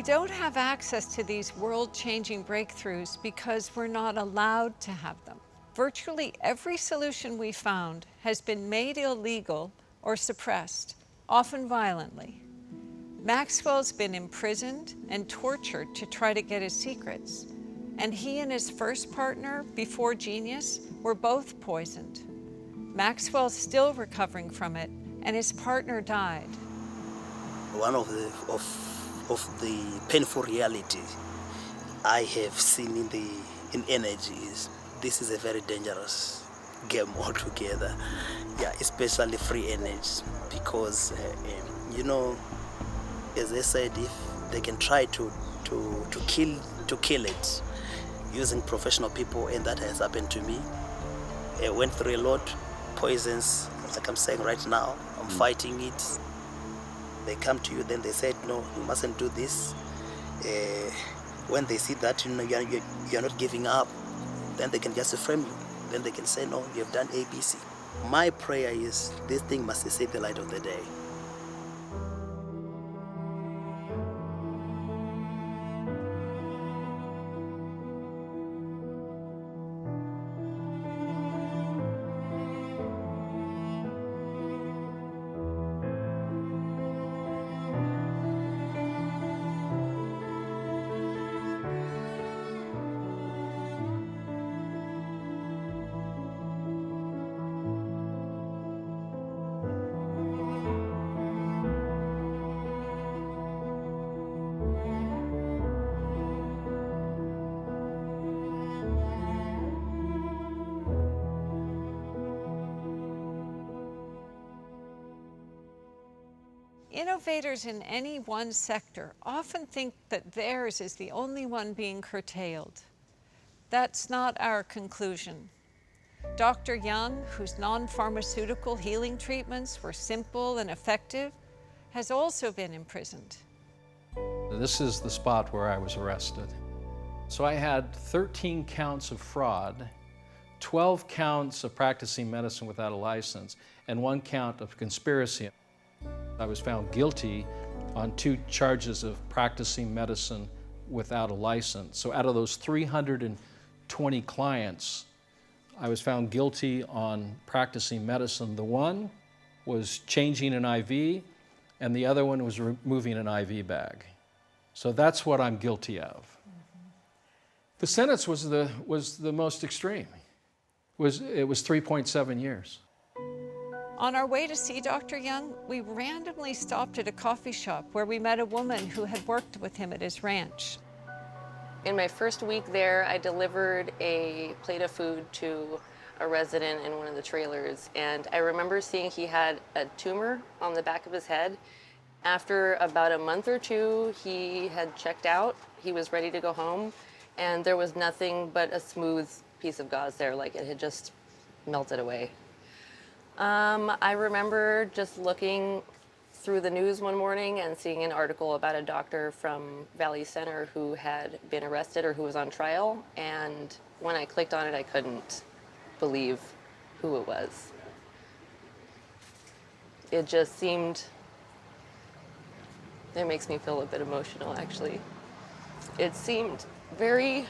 We don't have access to these world-changing breakthroughs because we're not allowed to have them. Virtually every solution we found has been made illegal or suppressed, often violently. Maxwell's been imprisoned and tortured to try to get his secrets, and he and his first partner, before Genius, were both poisoned. Maxwell's still recovering from it, and his partner died. One of the painful reality I have seen in energy is this is a very dangerous game altogether. Yeah, especially free energy, because as I said, if they can try to kill it using professional people, and that has happened to me. I went through a lot, poisons, like I'm saying right now. I'm fighting it. They come to you, then they said, no, you mustn't do this. When they see that you're not giving up, then they can just frame you. Then they can say, no, you have done ABC. My prayer is this thing must see the light of the day. Innovators in any one sector often think that theirs is the only one being curtailed. That's not our conclusion. Dr. Young, whose non-pharmaceutical healing treatments were simple and effective, has also been imprisoned. This is the spot where I was arrested. So I had 13 counts of fraud, 12 counts of practicing medicine without a license, and 1 count of conspiracy. I was found guilty on 2 charges of practicing medicine without a license. So out of those 320 clients, I was found guilty on practicing medicine. The one was changing an IV, and the other one was removing an IV bag. So that's what I'm guilty of. The sentence was the most extreme. It was 3.7 years. On our way to see Dr. Young, we randomly stopped at a coffee shop where we met a woman who had worked with him at his ranch. In my first week there, I delivered a plate of food to a resident in one of the trailers, and I remember seeing he had a tumor on the back of his head. After about a month or 2, he had checked out. He was ready to go home, and there was nothing but a smooth piece of gauze there, like it had just melted away. I remember just looking through the news one morning and seeing an article about a doctor from Valley Center who had been arrested or who was on trial, and when I clicked on it, I couldn't believe who it was. It just seemed, it makes me feel a bit emotional, actually. It seemed very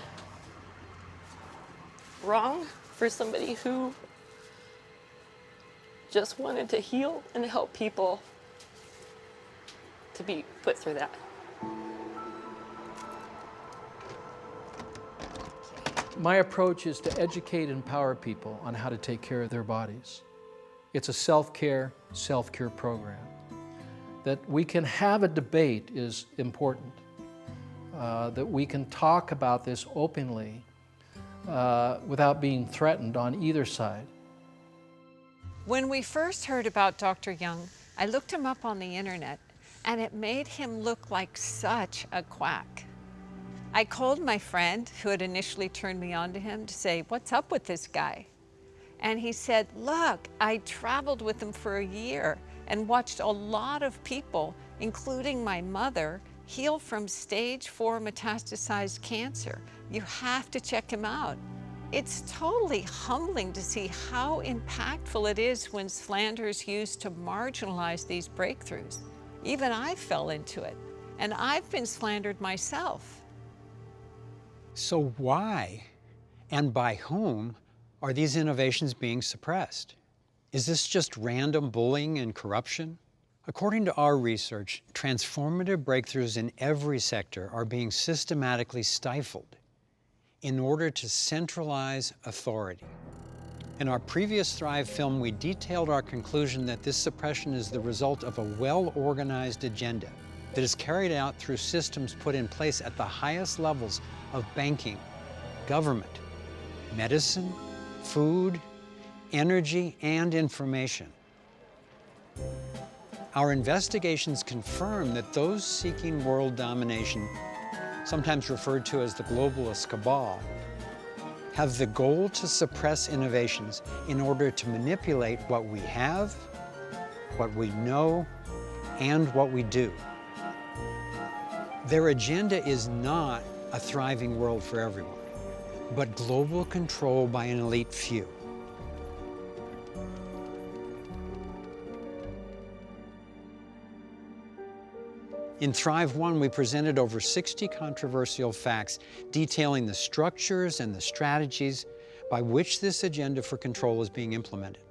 wrong for somebody who just wanted to heal and help people to be put through that. My approach is to educate and empower people on how to take care of their bodies. It's a self-care program. That we can have a debate is important. That we can talk about this openly without being threatened on either side. When we first heard about Dr. Young, I looked him up on the internet, and it made him look like such a quack. I called my friend who had initially turned me on to him to say, what's up with this guy? And he said, look, I traveled with him for a year and watched a lot of people, including my mother, heal from stage 4 metastasized cancer. You have to check him out. It's totally humbling to see how impactful it is when slander is used to marginalize these breakthroughs. Even I fell into it. And I've been slandered myself. So why, and by whom, are these innovations being suppressed? Is this just random bullying and corruption? According to our research, transformative breakthroughs in every sector are being systematically stifled in order to centralize authority. In our previous Thrive film, we detailed our conclusion that this suppression is the result of a well-organized agenda that is carried out through systems put in place at the highest levels of banking, government, medicine, food, energy, and information. Our investigations confirm that those seeking world domination, sometimes referred to as the globalist cabal, have the goal to suppress innovations in order to manipulate what we have, what we know, and what we do. Their agenda is not a thriving world for everyone, but global control by an elite few. In Thrive 1, we presented over 60 controversial facts detailing the structures and the strategies by which this agenda for control is being implemented.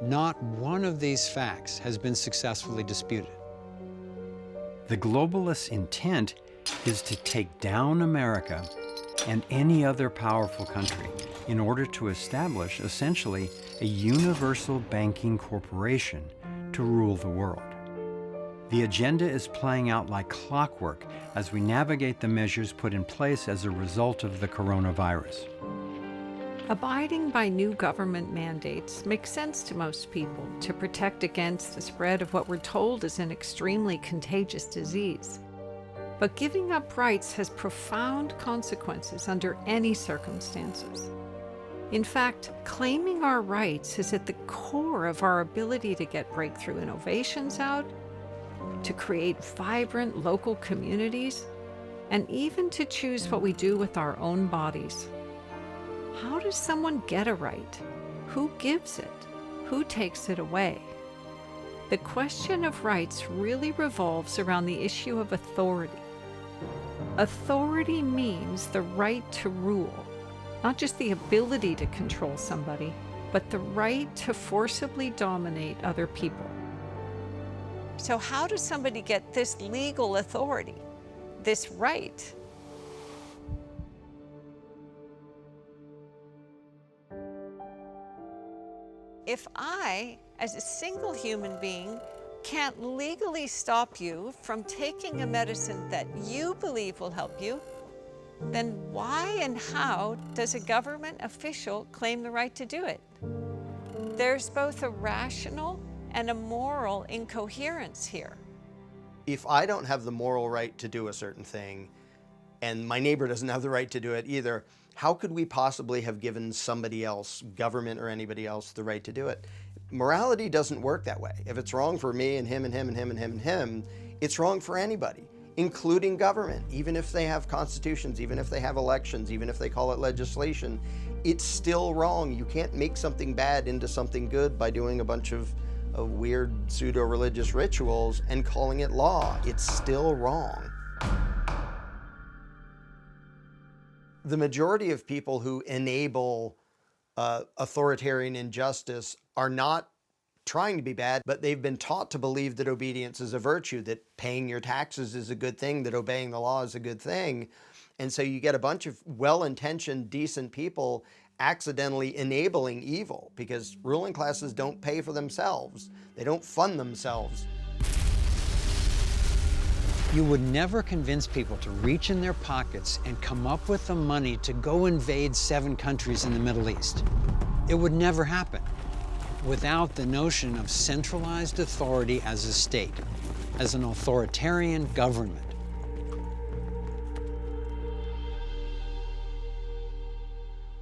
Not one of these facts has been successfully disputed. The globalists' intent is to take down America and any other powerful country in order to establish essentially a universal banking corporation to rule the world. The agenda is playing out like clockwork as we navigate the measures put in place as a result of the coronavirus. Abiding by new government mandates makes sense to most people to protect against the spread of what we're told is an extremely contagious disease. But giving up rights has profound consequences under any circumstances. In fact, claiming our rights is at the core of our ability to get breakthrough innovations out, to create vibrant local communities, and even to choose what we do with our own bodies. How does someone get a right? Who gives it? Who takes it away? The question of rights really revolves around the issue of authority. Authority means the right to rule, not just the ability to control somebody, but the right to forcibly dominate other people. So how does somebody get this legal authority, this right? If I, as a single human being, can't legally stop you from taking a medicine that you believe will help you, then why and how does a government official claim the right to do it? There's both a rational and a moral incoherence here. If I don't have the moral right to do a certain thing, and my neighbor doesn't have the right to do it either, how could we possibly have given somebody else, government or anybody else, the right to do it? Morality doesn't work that way. If it's wrong for me and him and him and him and him and him, it's wrong for anybody, including government. Even if they have constitutions, even if they have elections, even if they call it legislation, it's still wrong. You can't make something bad into something good by doing a bunch of weird pseudo-religious rituals and calling it law. It's still wrong. The majority of people who enable authoritarian injustice are not trying to be bad, but they've been taught to believe that obedience is a virtue, that paying your taxes is a good thing, that obeying the law is a good thing. And so you get a bunch of well-intentioned, decent people accidentally enabling evil because ruling classes don't pay for themselves. They don't fund themselves. You would never convince people to reach in their pockets and come up with the money to go invade 7 countries in the Middle East. It would never happen without the notion of centralized authority as a state, as an authoritarian government.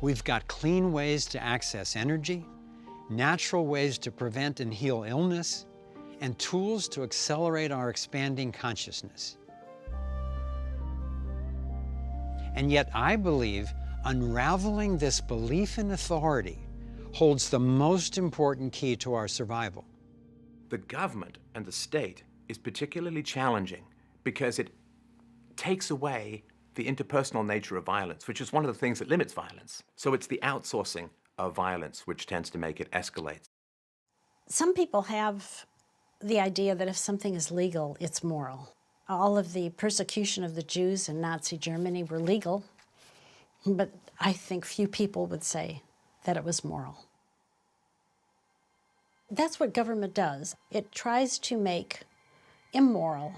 We've got clean ways to access energy, natural ways to prevent and heal illness, and tools to accelerate our expanding consciousness. And yet I believe unraveling this belief in authority holds the most important key to our survival. The government and the state is particularly challenging because it takes away the interpersonal nature of violence, which is one of the things that limits violence. So it's the outsourcing of violence which tends to make it escalate. Some people have the idea that if something is legal, it's moral. All of the persecution of the Jews in Nazi Germany were legal, but I think few people would say that it was moral. That's what government does. It tries to make immoral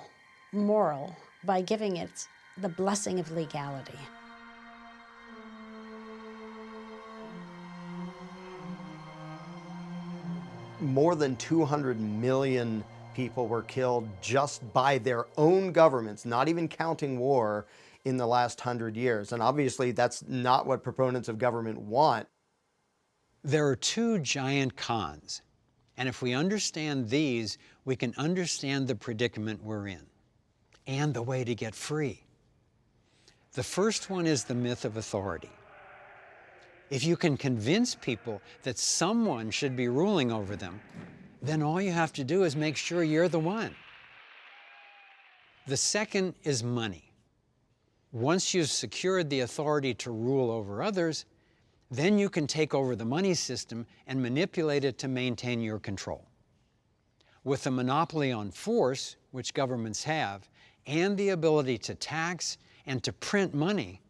moral by giving it the blessing of legality. More than 200 million people were killed just by their own governments, not even counting war, in the last 100 years. And obviously that's not what proponents of government want. There are two giant cons, and if we understand these, we can understand the predicament we're in and the way to get free. The first one is the myth of authority. If you can convince people that someone should be ruling over them, then all you have to do is make sure you're the one. The second is money. Once you've secured the authority to rule over others, then you can take over the money system and manipulate it to maintain your control. With a monopoly on force, which governments have, and the ability to tax and to print money,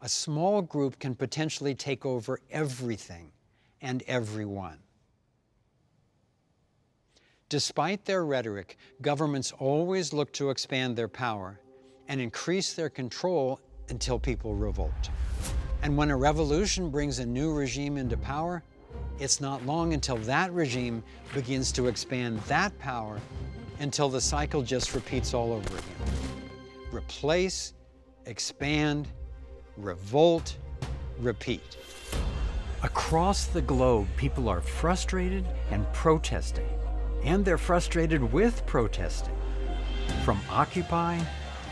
a small group can potentially take over everything and everyone. Despite their rhetoric, governments always look to expand their power and increase their control until people revolt. And when a revolution brings a new regime into power, it's not long until that regime begins to expand that power until the cycle just repeats all over again. Replace, expand, revolt, repeat. Across the globe, people are frustrated and protesting. And they're frustrated with protesting. From Occupy,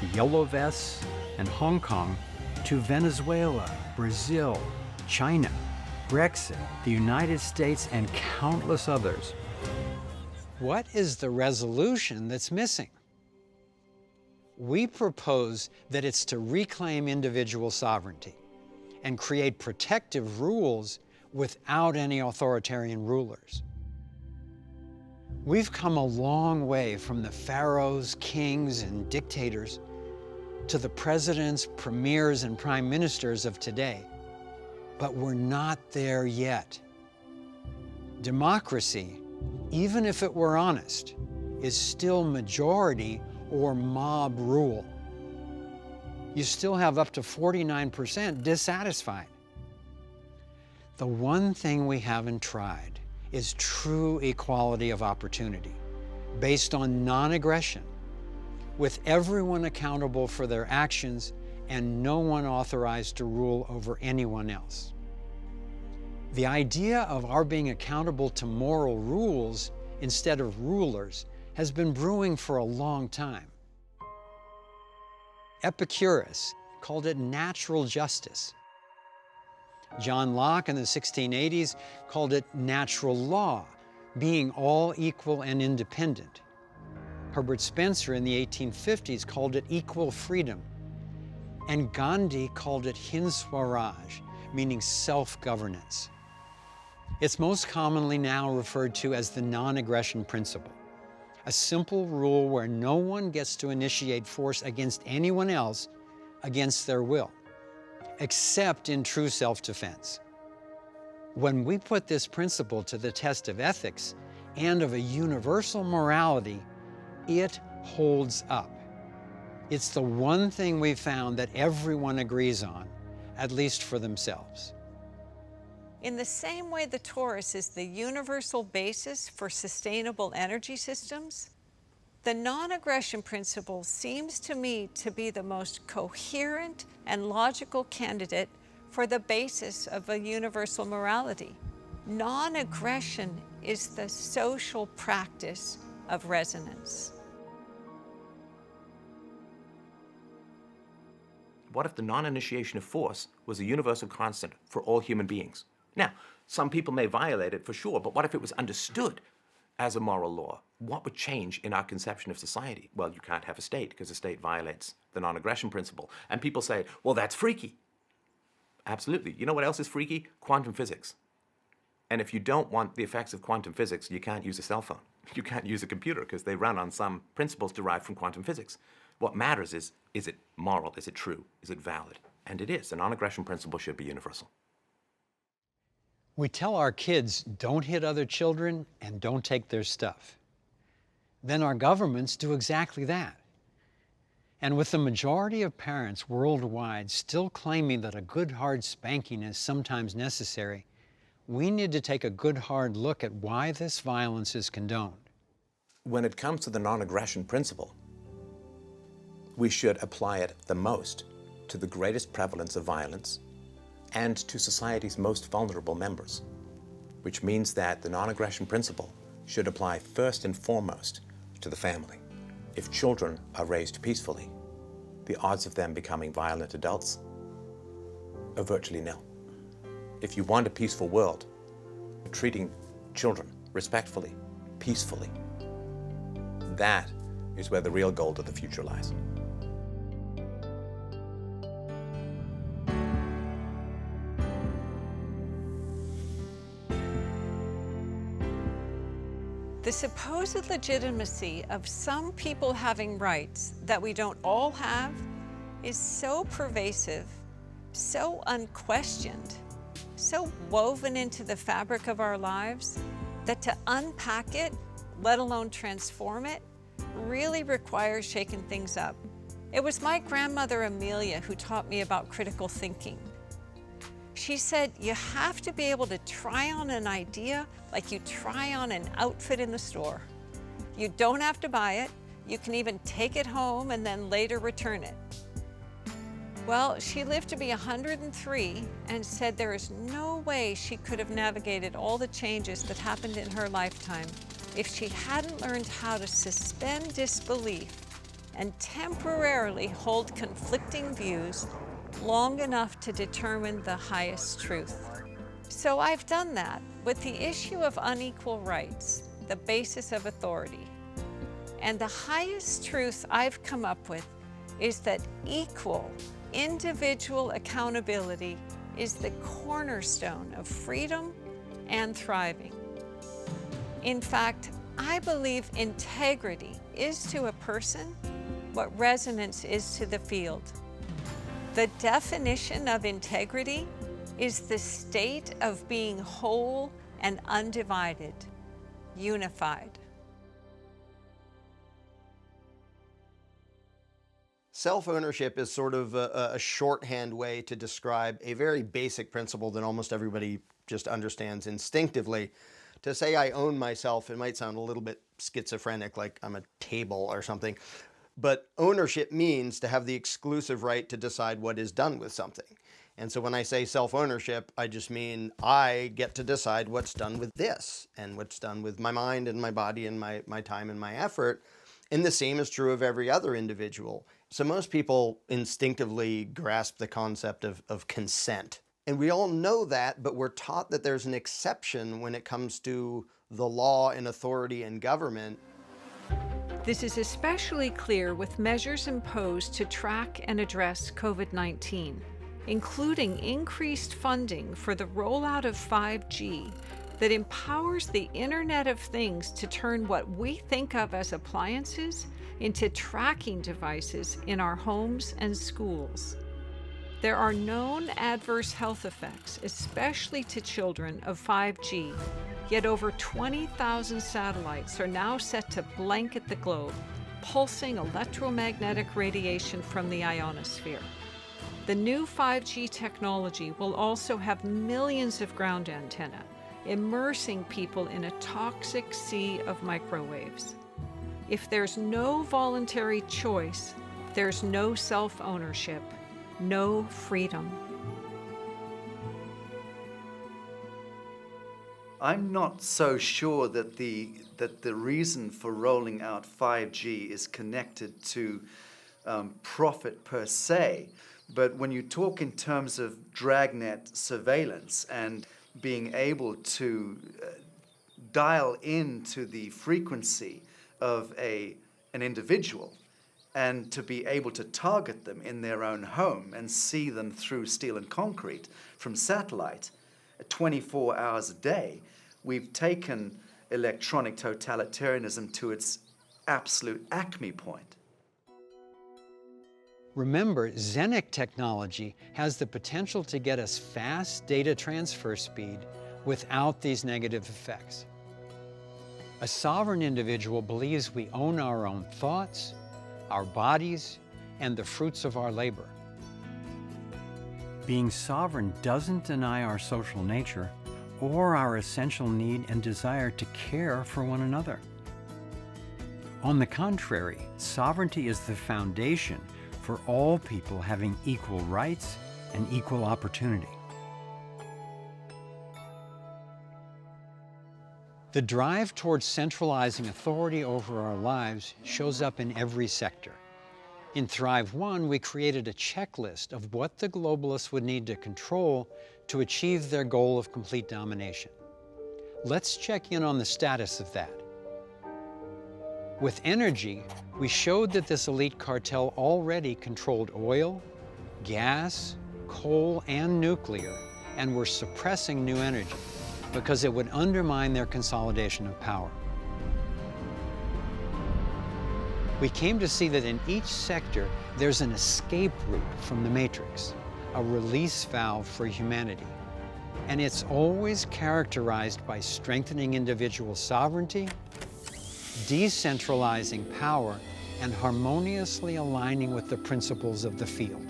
the Yellow Vests, and Hong Kong, to Venezuela, Brazil, China, Brexit, the United States, and countless others. What is the resolution that's missing? We propose that it's to reclaim individual sovereignty and create protective rules without any authoritarian rulers. We've come a long way from the pharaohs, kings, and dictators to the presidents, premiers, and prime ministers of today. But we're not there yet. Democracy, even if it were honest, is still majority or mob rule. You still have up to 49% dissatisfied. The one thing we haven't tried is true equality of opportunity, based on non-aggression, with everyone accountable for their actions and no one authorized to rule over anyone else. The idea of our being accountable to moral rules instead of rulers has been brewing for a long time. Epicurus called it natural justice. John Locke in the 1680s called it natural law, being all equal and independent. Herbert Spencer in the 1850s called it equal freedom. And Gandhi called it Hind Swaraj, meaning self-governance. It's most commonly now referred to as the non-aggression principle, a simple rule where no one gets to initiate force against anyone else against their will, except in true self-defense. When we put this principle to the test of ethics and of a universal morality, it holds up. It's the one thing we've found that everyone agrees on, at least for themselves. In the same way the torus is the universal basis for sustainable energy systems, the non-aggression principle seems to me to be the most coherent and logical candidate for the basis of a universal morality. Non-aggression is the social practice of resonance. What if the non-initiation of force was a universal constant for all human beings? Now, some people may violate it for sure, but what if it was understood as a moral law, what would change in our conception of society? Well, you can't have a state because a state violates the non-aggression principle. And people say, well, that's freaky. Absolutely. You know what else is freaky? Quantum physics. And if you don't want the effects of quantum physics, you can't use a cell phone. You can't use a computer because they run on some principles derived from quantum physics. What matters is it moral? Is it true? Is it valid? And it is. The non-aggression principle should be universal. We tell our kids, don't hit other children and don't take their stuff. Then our governments do exactly that. And with the majority of parents worldwide still claiming that a good hard spanking is sometimes necessary, we need to take a good hard look at why this violence is condoned. When it comes to the non-aggression principle, we should apply it the most to the greatest prevalence of violence and to society's most vulnerable members, which means that the non-aggression principle should apply first and foremost to the family. If children are raised peacefully, the odds of them becoming violent adults are virtually nil. If you want a peaceful world, treating children respectfully, peacefully, that is where the real gold of the future lies. The supposed legitimacy of some people having rights that we don't all have is so pervasive, so unquestioned, so woven into the fabric of our lives that to unpack it, let alone transform it, really requires shaking things up. It was my grandmother Amelia who taught me about critical thinking. She said, you have to be able to try on an idea like you try on an outfit in the store. You don't have to buy it. You can even take it home and then later return it. Well, she lived to be 103 and said there is no way she could have navigated all the changes that happened in her lifetime if she hadn't learned how to suspend disbelief and temporarily hold conflicting views long enough to determine the highest truth. So I've done that with the issue of unequal rights, the basis of authority. And the highest truth I've come up with is that equal individual accountability is the cornerstone of freedom and thriving. In fact, I believe integrity is to a person what resonance is to the field. The definition of integrity is the state of being whole and undivided, unified. Self-ownership is sort of a shorthand way to describe a very basic principle that almost everybody just understands instinctively. To say I own myself, it might sound a little bit schizophrenic, like I'm a table or something. But ownership means to have the exclusive right to decide what is done with something. And so when I say self-ownership, I just mean I get to decide what's done with this and what's done with my mind and my body and my time and my effort. And the same is true of every other individual. So most people instinctively grasp the concept of consent. And we all know that, but we're taught that there's an exception when it comes to the law and authority and government. This is especially clear with measures imposed to track and address COVID-19, including increased funding for the rollout of 5G that empowers the Internet of Things to turn what we think of as appliances into tracking devices in our homes and schools. There are known adverse health effects, especially to children, of 5G, yet over 20,000 satellites are now set to blanket the globe, pulsing electromagnetic radiation from the ionosphere. The new 5G technology will also have millions of ground antennae, immersing people in a toxic sea of microwaves. If there's no voluntary choice, there's no self-ownership, no freedom. I'm not so sure that the reason for rolling out 5G is connected to profit per se, but when you talk in terms of dragnet surveillance and being able to dial into the frequency of an individual and to be able to target them in their own home and see them through steel and concrete from satellite 24 hours a day, we've taken electronic totalitarianism to its absolute acme point. Remember, Xenic technology has the potential to get us fast data transfer speed without these negative effects. A sovereign individual believes we own our own thoughts, our bodies, and the fruits of our labor. Being sovereign doesn't deny our social nature or our essential need and desire to care for one another. On the contrary, sovereignty is the foundation for all people having equal rights and equal opportunity. The drive towards centralizing authority over our lives shows up in every sector. In Thrive 1, we created a checklist of what the globalists would need to control to achieve their goal of complete domination. Let's check in on the status of that. With energy, we showed that this elite cartel already controlled oil, gas, coal, and nuclear, and were suppressing new energy because it would undermine their consolidation of power. We came to see that in each sector, there's an escape route from the matrix, a release valve for humanity. And it's always characterized by strengthening individual sovereignty, decentralizing power, and harmoniously aligning with the principles of the field.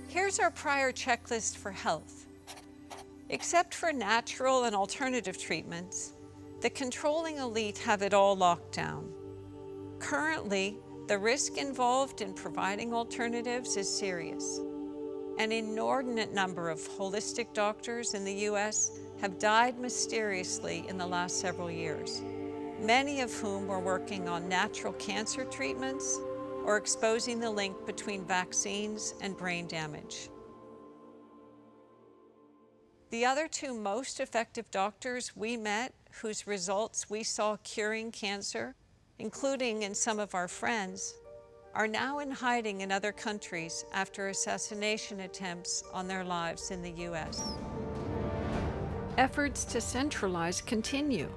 Here's our prior checklist for health. Except for natural and alternative treatments, the controlling elite have it all locked down. Currently, the risk involved in providing alternatives is serious. An inordinate number of holistic doctors in the US have died mysteriously in the last several years, many of whom were working on natural cancer treatments or exposing the link between vaccines and brain damage. The other two most effective doctors we met, whose results we saw curing cancer, including in some of our friends, are now in hiding in other countries after assassination attempts on their lives in the US. Efforts to centralize continue.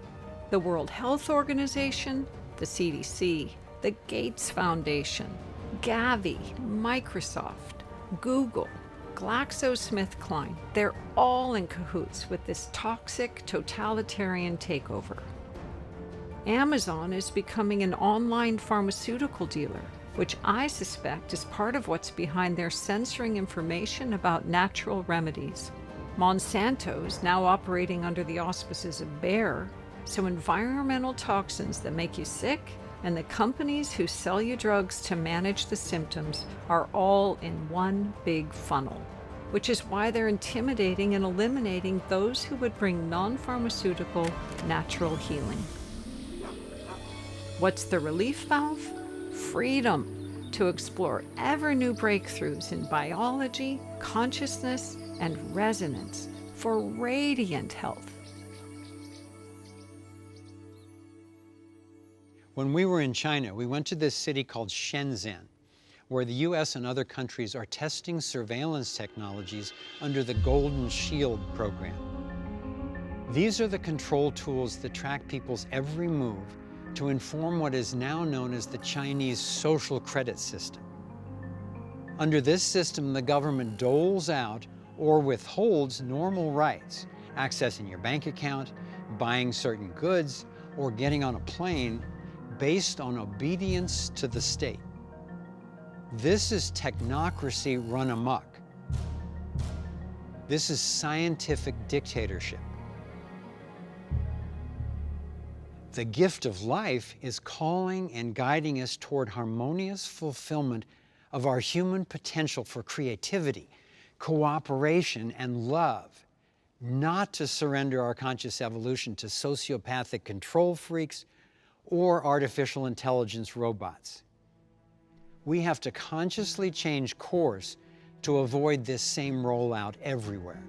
The World Health Organization, the CDC, the Gates Foundation, Gavi, Microsoft, Google, GlaxoSmithKline, they're all in cahoots with this toxic totalitarian takeover. Amazon is becoming an online pharmaceutical dealer, which I suspect is part of what's behind their censoring information about natural remedies. Monsanto's now operating under the auspices of Bayer, so environmental toxins that make you sick and the companies who sell you drugs to manage the symptoms are all in one big funnel, which is why they're intimidating and eliminating those who would bring non-pharmaceutical natural healing. What's the relief valve? Freedom to explore ever new breakthroughs in biology, consciousness, and resonance for radiant health. When we were in China, we went to this city called Shenzhen, where the US and other countries are testing surveillance technologies under the Golden Shield program. These are the control tools that track people's every move to inform what is now known as the Chinese social credit system. Under this system, the government doles out or withholds normal rights, accessing your bank account, buying certain goods, or getting on a plane based on obedience to the state. This is technocracy run amok. This is scientific dictatorship. The gift of life is calling and guiding us toward harmonious fulfillment of our human potential for creativity, cooperation, and love, not to surrender our conscious evolution to sociopathic control freaks or artificial intelligence robots. We have to consciously change course to avoid this same rollout everywhere,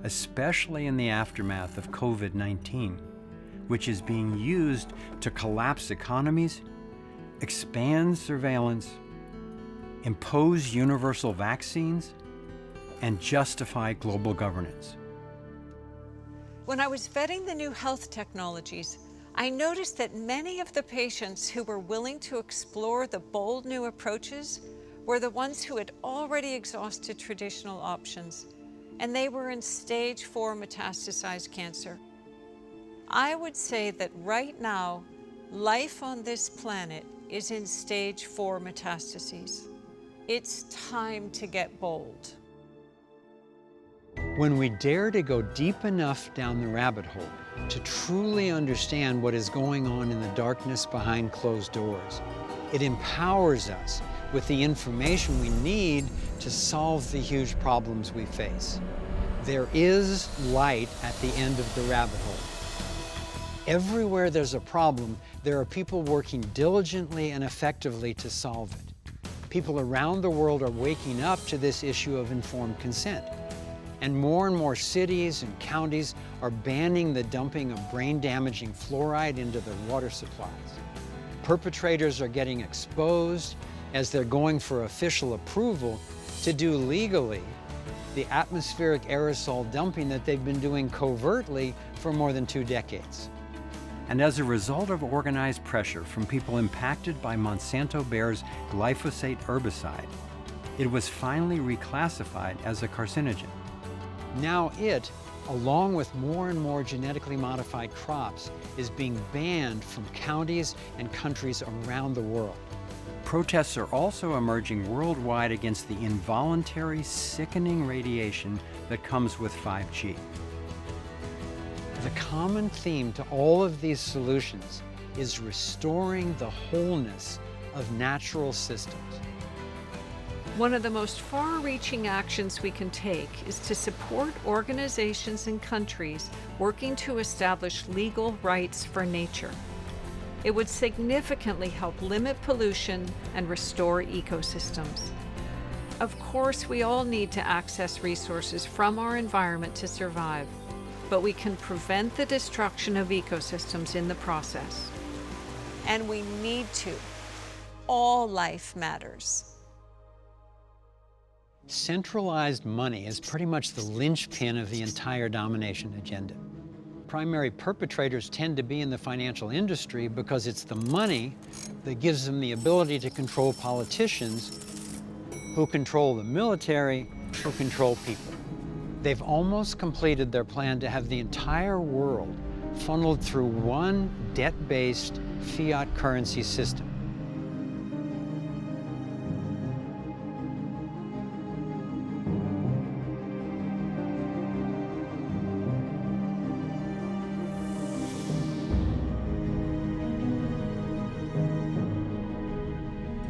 especially in the aftermath of COVID-19, which is being used to collapse economies, expand surveillance, impose universal vaccines, and justify global governance. When I was vetting the new health technologies, I noticed that many of the patients who were willing to explore the bold new approaches were the ones who had already exhausted traditional options, and they were in stage 4 metastasized cancer. I would say that right now, life on this planet is in stage 4 metastases. It's time to get bold. When we dare to go deep enough down the rabbit hole to truly understand what is going on in the darkness behind closed doors, it empowers us with the information we need to solve the huge problems we face. There is light at the end of the rabbit hole. Everywhere there's a problem, there are people working diligently and effectively to solve it. People around the world are waking up to this issue of informed consent. And more cities and counties are banning the dumping of brain-damaging fluoride into their water supplies. Perpetrators are getting exposed as they're going for official approval to do legally the atmospheric aerosol dumping that they've been doing covertly for more than 2 decades. And as a result of organized pressure from people impacted by Monsanto Bayer's glyphosate herbicide, it was finally reclassified as a carcinogen. Now it, along with more and more genetically modified crops, is being banned from counties and countries around the world. Protests are also emerging worldwide against the involuntary, sickening radiation that comes with 5G. The common theme to all of these solutions is restoring the wholeness of natural systems. One of the most far-reaching actions we can take is to support organizations and countries working to establish legal rights for nature. It would significantly help limit pollution and restore ecosystems. Of course, we all need to access resources from our environment to survive, but we can prevent the destruction of ecosystems in the process. And we need to. All life matters. Centralized money is pretty much the linchpin of the entire domination agenda. Primary perpetrators tend to be in the financial industry because it's the money that gives them the ability to control politicians, who control the military, who control people. They've almost completed their plan to have the entire world funneled through one debt-based fiat currency system.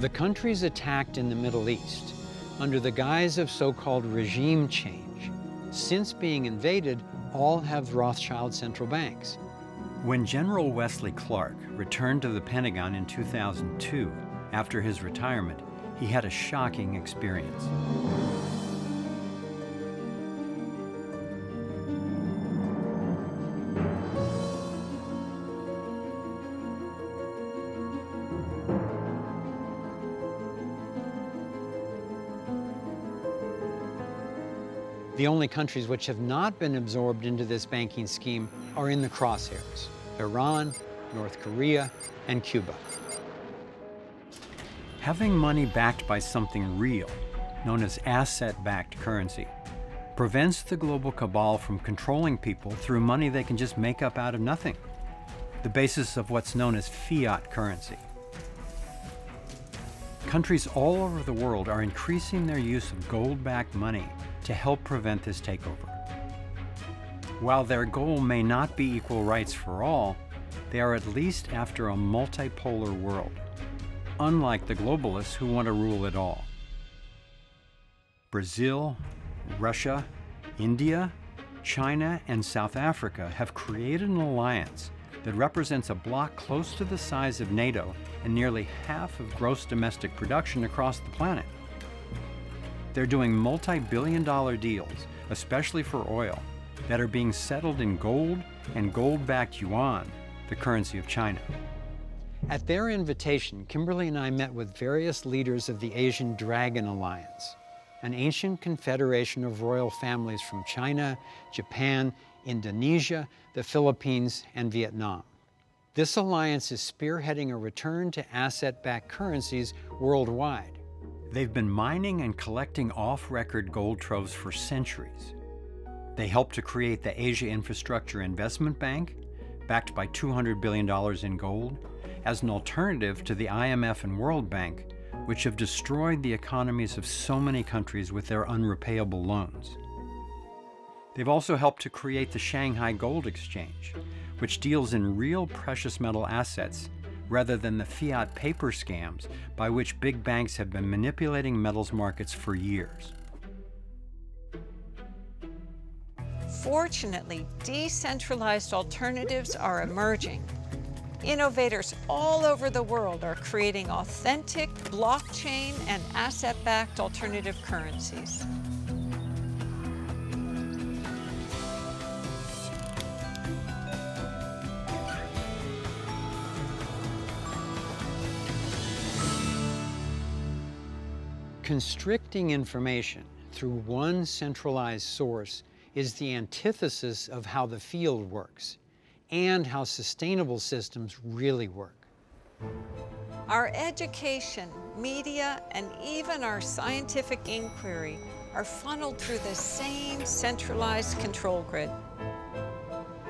The countries attacked in the Middle East, under the guise of so-called regime change, since being invaded, all have Rothschild central banks. When General Wesley Clark returned to the Pentagon in 2002, after his retirement, he had a shocking experience. The only countries which have not been absorbed into this banking scheme are in the crosshairs: Iran, North Korea, and Cuba. Having money backed by something real, known as asset-backed currency, prevents the global cabal from controlling people through money they can just make up out of nothing, the basis of what's known as fiat currency. Countries all over the world are increasing their use of gold-backed money to help prevent this takeover. While their goal may not be equal rights for all, they are at least after a multipolar world, unlike the globalists who want to rule it all. Brazil, Russia, India, China, and South Africa have created an alliance that represents a bloc close to the size of NATO and nearly half of gross domestic production across the planet. They're doing multi-billion-dollar deals, especially for oil, that are being settled in gold and gold-backed yuan, the currency of China. At their invitation, Kimberly and I met with various leaders of the Asian Dragon Alliance, an ancient confederation of royal families from China, Japan, Indonesia, the Philippines, and Vietnam. This alliance is spearheading a return to asset-backed currencies worldwide. They've been mining and collecting off-record gold troves for centuries. They helped to create the Asia Infrastructure Investment Bank, backed by $200 billion in gold, as an alternative to the IMF and World Bank, which have destroyed the economies of so many countries with their unrepayable loans. They've also helped to create the Shanghai Gold Exchange, which deals in real precious metal assets rather than the fiat paper scams by which big banks have been manipulating metals markets for years. Fortunately, decentralized alternatives are emerging. Innovators all over the world are creating authentic blockchain and asset-backed alternative currencies. Constricting information through one centralized source is the antithesis of how the field works and how sustainable systems really work. Our education, media, and even our scientific inquiry are funneled through the same centralized control grid.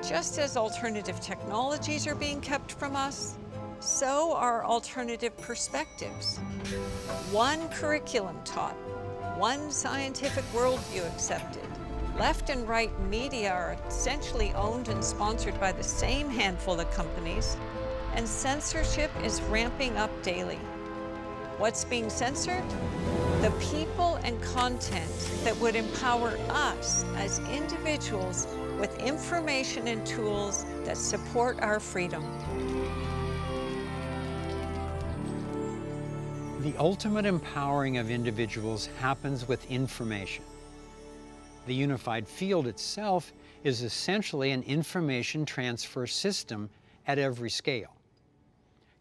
Just as alternative technologies are being kept from us, so are alternative perspectives. One curriculum taught, one scientific worldview accepted. Left and right media are essentially owned and sponsored by the same handful of companies, and censorship is ramping up daily. What's being censored? The people and content that would empower us as individuals with information and tools that support our freedom. The ultimate empowering of individuals happens with information. The unified field itself is essentially an information transfer system at every scale.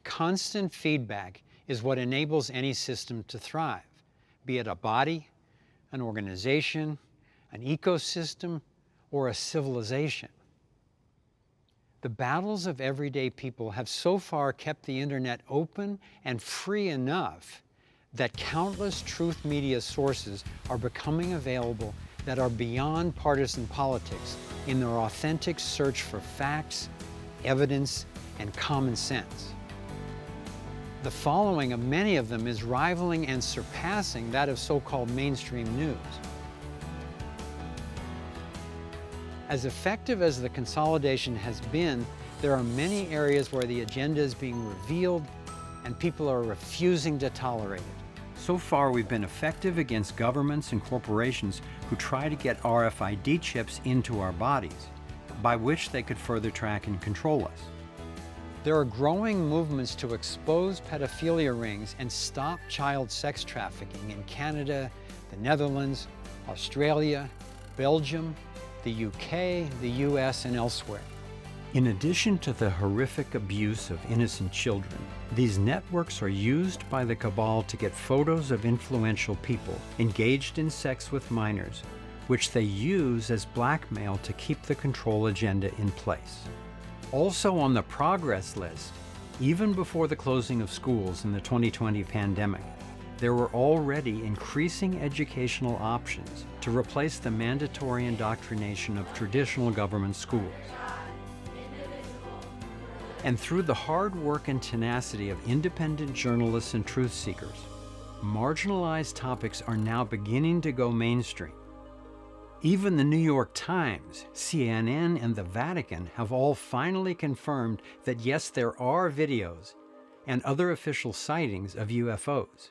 Constant feedback is what enables any system to thrive, be it a body, an organization, an ecosystem, or a civilization. The battles of everyday people have so far kept the internet open and free enough that countless truth media sources are becoming available that are beyond partisan politics in their authentic search for facts, evidence, and common sense. The following of many of them is rivaling and surpassing that of so-called mainstream news. As effective as the consolidation has been, there are many areas where the agenda is being revealed and people are refusing to tolerate it. So far, we've been effective against governments and corporations who try to get RFID chips into our bodies, by which they could further track and control us. There are growing movements to expose pedophilia rings and stop child sex trafficking in Canada, the Netherlands, Australia, Belgium, the UK, the US, and elsewhere. In addition to the horrific abuse of innocent children, these networks are used by the cabal to get photos of influential people engaged in sex with minors, which they use as blackmail to keep the control agenda in place. Also on the progress list, even before the closing of schools in the 2020 pandemic, there were already increasing educational options to replace the mandatory indoctrination of traditional government schools. And through the hard work and tenacity of independent journalists and truth seekers, marginalized topics are now beginning to go mainstream. Even the New York Times, CNN, and the Vatican have all finally confirmed that yes, there are videos and other official sightings of UFOs,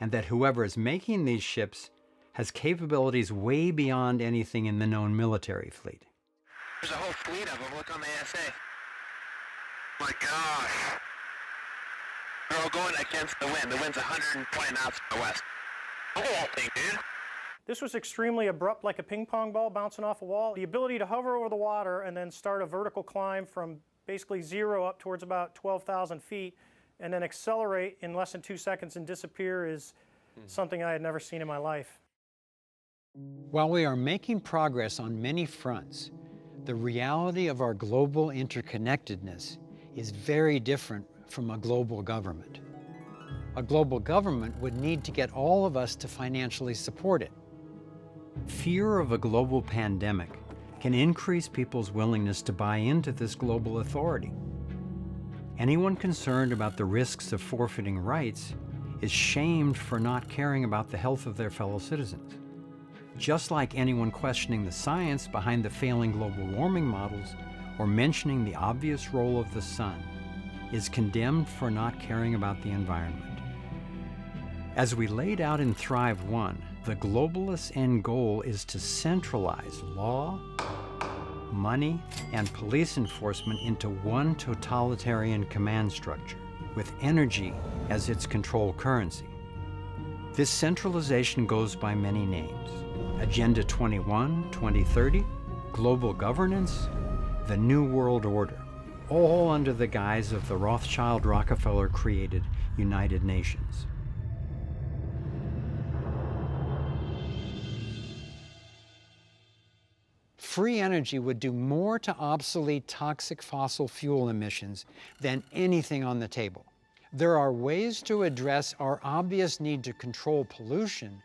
and that whoever is making these ships has capabilities way beyond anything in the known military fleet. There's a whole fleet of them. Look on the ASA. My gosh. They're all going against the wind. The wind's 120 knots to the west. Look at that thing, dude. This was extremely abrupt, like a ping pong ball bouncing off a wall. The ability to hover over the water and then start a vertical climb from basically 0 up towards about 12,000 feet and then accelerate in less than 2 seconds and disappear is something I had never seen in my life. While we are making progress on many fronts, the reality of our global interconnectedness is very different from a global government. A global government would need to get all of us to financially support it. Fear of a global pandemic can increase people's willingness to buy into this global authority. Anyone concerned about the risks of forfeiting rights is shamed for not caring about the health of their fellow citizens. Just like anyone questioning the science behind the failing global warming models or mentioning the obvious role of the sun is condemned for not caring about the environment. As we laid out in Thrive 1, the globalists' end goal is to centralize law, money, and police enforcement into one totalitarian command structure, with energy as its control currency. This centralization goes by many names: Agenda 21, 2030, global governance, the New World Order, all under the guise of the Rothschild-Rockefeller-created United Nations. Free energy would do more to obsolete toxic fossil fuel emissions than anything on the table. There are ways to address our obvious need to control pollution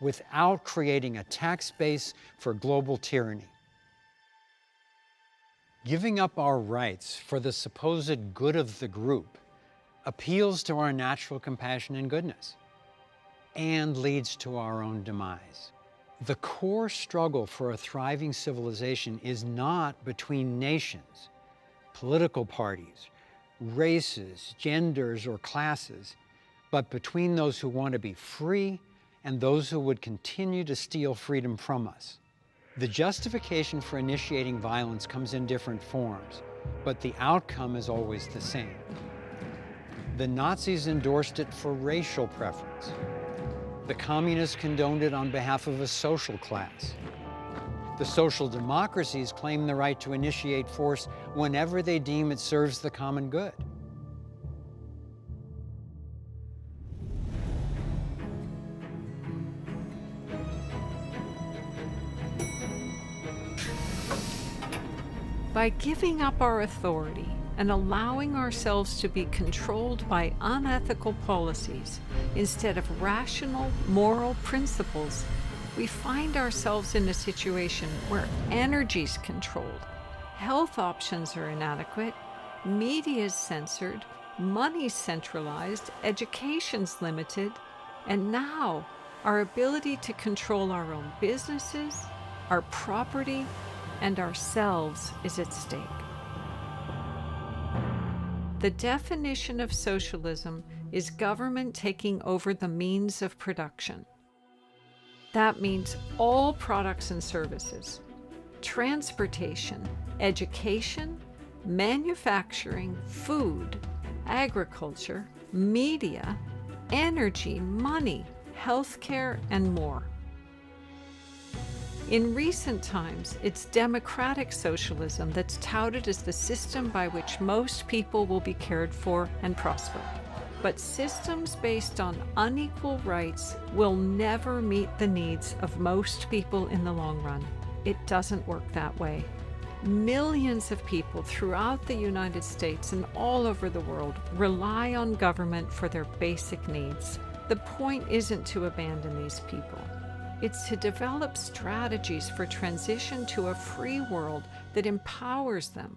without creating a tax base for global tyranny. Giving up our rights for the supposed good of the group appeals to our natural compassion and goodness and leads to our own demise. The core struggle for a thriving civilization is not between nations, political parties, races, genders, or classes, but between those who want to be free and those who would continue to steal freedom from us. The justification for initiating violence comes in different forms, but the outcome is always the same. The Nazis endorsed it for racial preference. The communists condoned it on behalf of a social class. The social democracies claim the right to initiate force whenever they deem it serves the common good. By giving up our authority and allowing ourselves to be controlled by unethical policies instead of rational moral principles, we find ourselves in a situation where energy's controlled, health options are inadequate, media's censored, money's centralized, education's limited, and now our ability to control our own businesses, our property, and ourselves is at stake. The definition of socialism is government taking over the means of production. That means all products and services, transportation, education, manufacturing, food, agriculture, media, energy, money, healthcare, and more. In recent times, it's democratic socialism that's touted as the system by which most people will be cared for and prosper. But systems based on unequal rights will never meet the needs of most people in the long run. It doesn't work that way. Millions of people throughout the United States and all over the world rely on government for their basic needs. The point isn't to abandon these people. It's to develop strategies for transition to a free world that empowers them.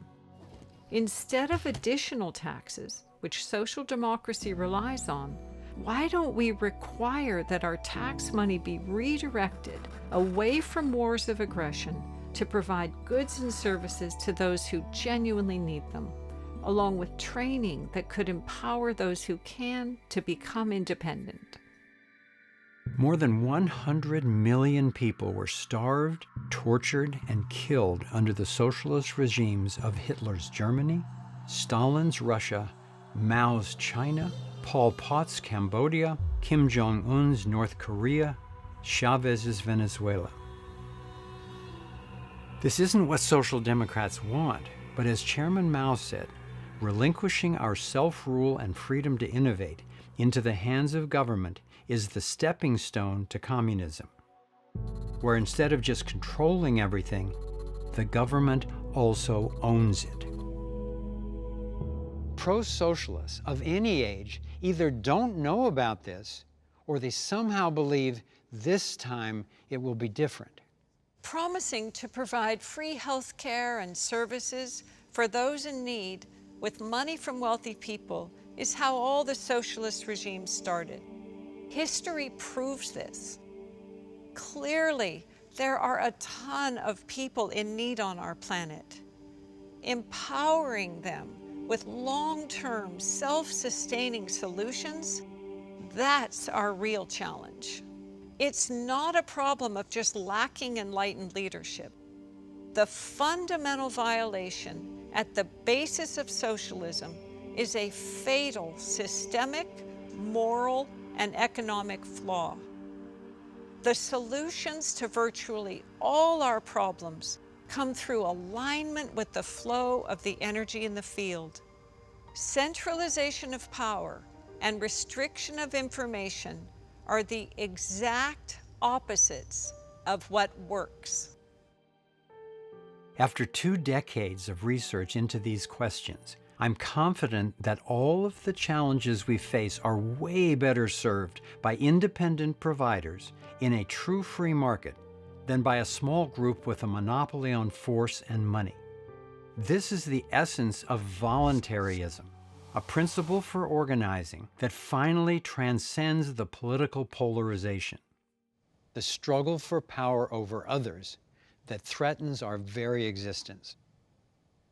Instead of additional taxes, which social democracy relies on, why don't we require that our tax money be redirected away from wars of aggression to provide goods and services to those who genuinely need them, along with training that could empower those who can to become independent? More than 100 million people were starved, tortured, and killed under the socialist regimes of Hitler's Germany, Stalin's Russia, Mao's China, Pol Pot's Cambodia, Kim Jong-un's North Korea, Chavez's Venezuela. This isn't what social democrats want, but as Chairman Mao said, relinquishing our self-rule and freedom to innovate into the hands of government is the stepping stone to communism, where instead of just controlling everything, the government also owns it. Pro-socialists of any age either don't know about this or they somehow believe this time it will be different. Promising to provide free health care and services for those in need with money from wealthy people is how all the socialist regimes started. History proves this. Clearly, there are a ton of people in need on our planet. Empowering them with long-term, self-sustaining solutions, that's our real challenge. It's not a problem of just lacking enlightened leadership. The fundamental violation at the basis of socialism is a fatal systemic, moral, and economic flaw. The solutions to virtually all our problems come through alignment with the flow of the energy in the field. Centralization of power and restriction of information are the exact opposites of what works. After 2 decades of research into these questions, I'm confident that all of the challenges we face are way better served by independent providers in a true free market than by a small group with a monopoly on force and money. This is the essence of voluntarism, a principle for organizing that finally transcends the political polarization. The struggle for power over others that threatens our very existence.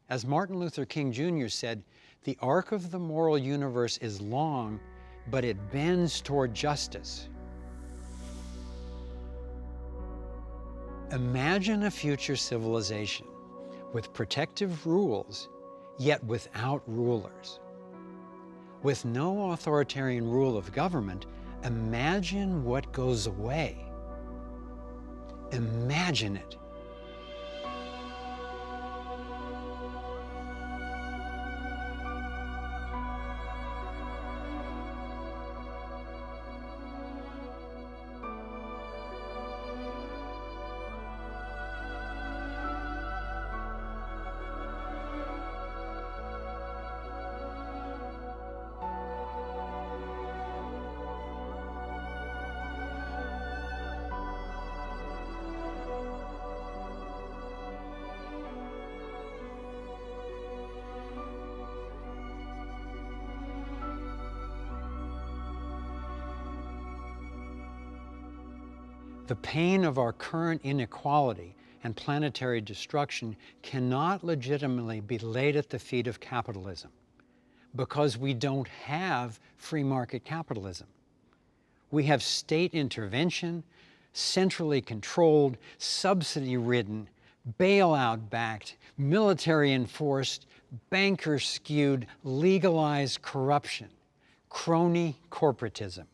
As Martin Luther King Jr. said, the arc of the moral universe is long, but it bends toward justice. Imagine a future civilization with protective rules, yet without rulers. With no authoritarian rule of government, imagine what goes away. Imagine it. The pain of our current inequality and planetary destruction cannot legitimately be laid at the feet of capitalism because we don't have free market capitalism. We have state intervention, centrally controlled, subsidy-ridden, bailout-backed, military-enforced, banker-skewed, legalized corruption, crony corporatism.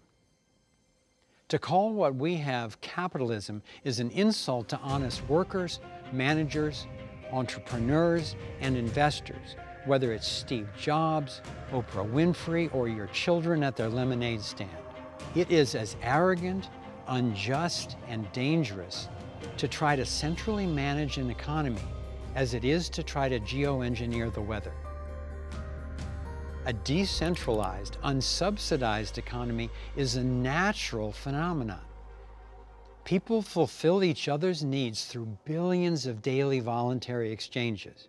To call what we have capitalism is an insult to honest workers, managers, entrepreneurs, and investors, whether it's Steve Jobs, Oprah Winfrey, or your children at their lemonade stand. It is as arrogant, unjust, and dangerous to try to centrally manage an economy as it is to try to geoengineer the weather. A decentralized, unsubsidized economy is a natural phenomenon. People fulfill each other's needs through billions of daily voluntary exchanges.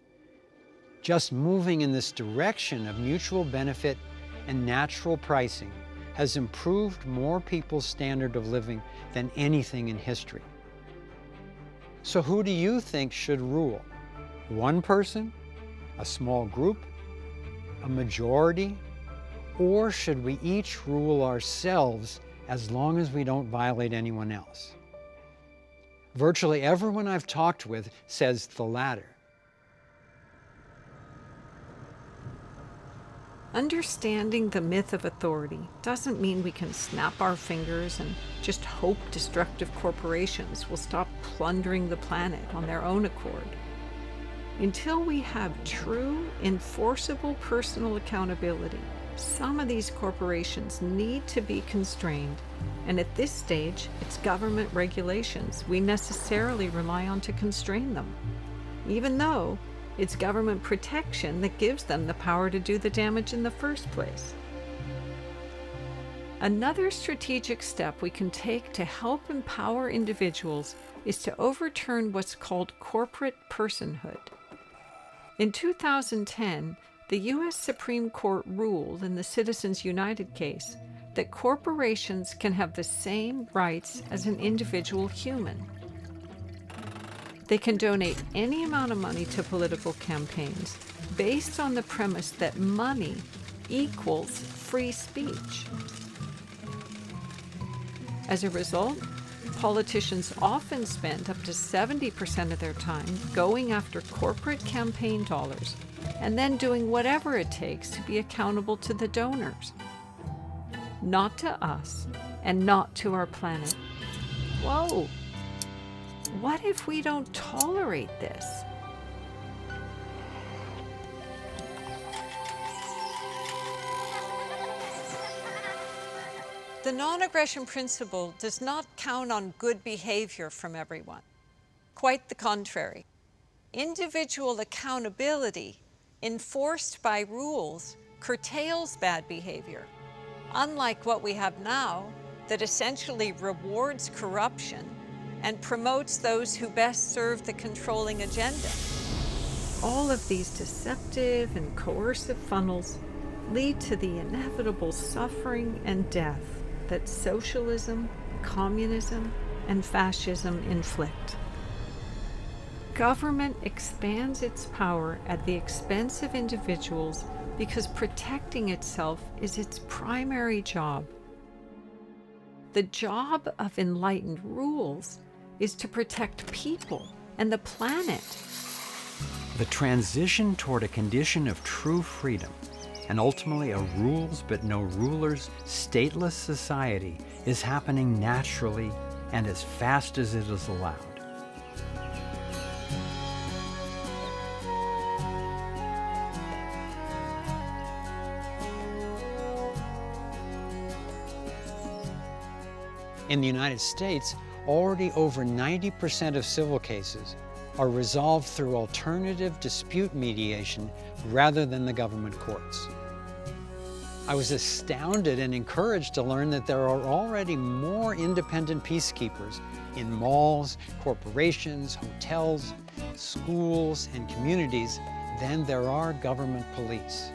Just moving in this direction of mutual benefit and natural pricing has improved more people's standard of living than anything in history. So who do you think should rule? One person? A small group? A majority? Or should we each rule ourselves as long as we don't violate anyone else? Virtually everyone I've talked with says the latter. Understanding the myth of authority doesn't mean we can snap our fingers and just hope destructive corporations will stop plundering the planet on their own accord. Until we have true, enforceable personal accountability, some of these corporations need to be constrained, and at this stage, it's government regulations we necessarily rely on to constrain them, even though it's government protection that gives them the power to do the damage in the first place. Another strategic step we can take to help empower individuals is to overturn what's called corporate personhood. In 2010, the U.S. Supreme Court ruled in the Citizens United case that corporations can have the same rights as an individual human. They can donate any amount of money to political campaigns based on the premise that money equals free speech. As a result, politicians often spend up to 70% of their time going after corporate campaign dollars and then doing whatever it takes to be accountable to the donors. Not to us and not to our planet. Whoa! What if we don't tolerate this? The non-aggression principle does not count on good behavior from everyone. Quite the contrary. Individual accountability, enforced by rules, curtails bad behavior, unlike what we have now that essentially rewards corruption and promotes those who best serve the controlling agenda. All of these deceptive and coercive funnels lead to the inevitable suffering and death that socialism, communism, and fascism inflict. Government expands its power at the expense of individuals because protecting itself is its primary job. The job of enlightened rules is to protect people and the planet. The transition toward a condition of true freedom, and ultimately a rules but no rulers, stateless society, is happening naturally and as fast as it is allowed. In the United States, already over 90% of civil cases are resolved through alternative dispute mediation rather than the government courts. I was astounded and encouraged to learn that there are already more independent peacekeepers in malls, corporations, hotels, schools, and communities than there are government police.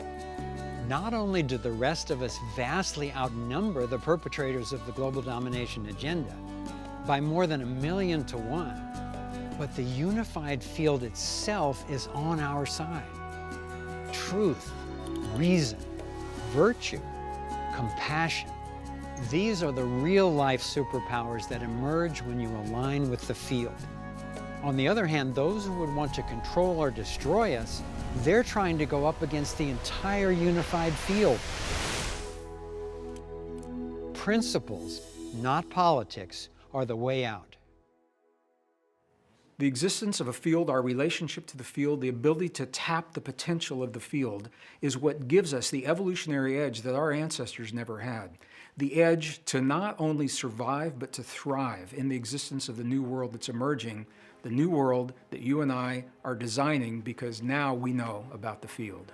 Not only do the rest of us vastly outnumber the perpetrators of the global domination agenda by more than 1,000,000 to 1, but the unified field itself is on our side. Truth, reason, virtue, compassion, these are the real-life superpowers that emerge when you align with the field. On the other hand, those who would want to control or destroy us, they're trying to go up against the entire unified field. Principles, not politics, are the way out. The existence of a field, our relationship to the field, the ability to tap the potential of the field is what gives us the evolutionary edge that our ancestors never had. The edge to not only survive, but to thrive in the existence of the new world that's emerging, the new world that you and I are designing because now we know about the field.